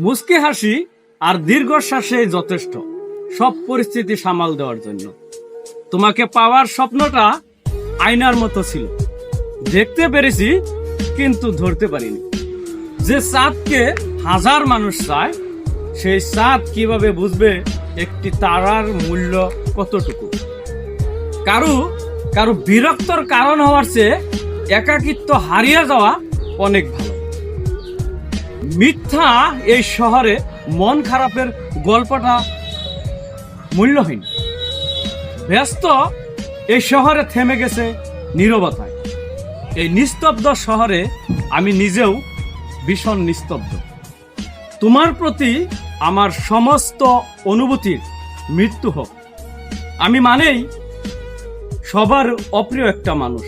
মুচকি হাসি আর দীর্ঘশ্বাসে যথেষ্ট সব পরিস্থিতি সামাল দেওয়ার জন্য। তোমাকে পাওয়ার স্বপ্নটা আয়নার মতো ছিল, দেখতে পেরেছি কিন্তু ধরতে পারিনি। যে চাঁদকে হাজার মানুষ চায়, সেই চাঁদ কিভাবে বুঝবে একটি তারার মূল্য কতটুকু? কারো কারো বিরক্তর কারণ হওয়ার চেয়ে একাকিত্ব হারিয়ে যাওয়া অনেক ভালো। মিথ্যা এই শহরে মন খারাপের গল্পটা মূল্যহীন। ব্যস্ত এই শহরে থেমে গেছে নীরবতায়। এই নিস্তব্ধ শহরে আমি নিজেও ভীষণ নিস্তব্ধ। তোমার প্রতি আমার সমস্ত অনুভূতির মৃত্যু হোক। আমি মানেই সবার অপ্রিয় একটা মানুষ।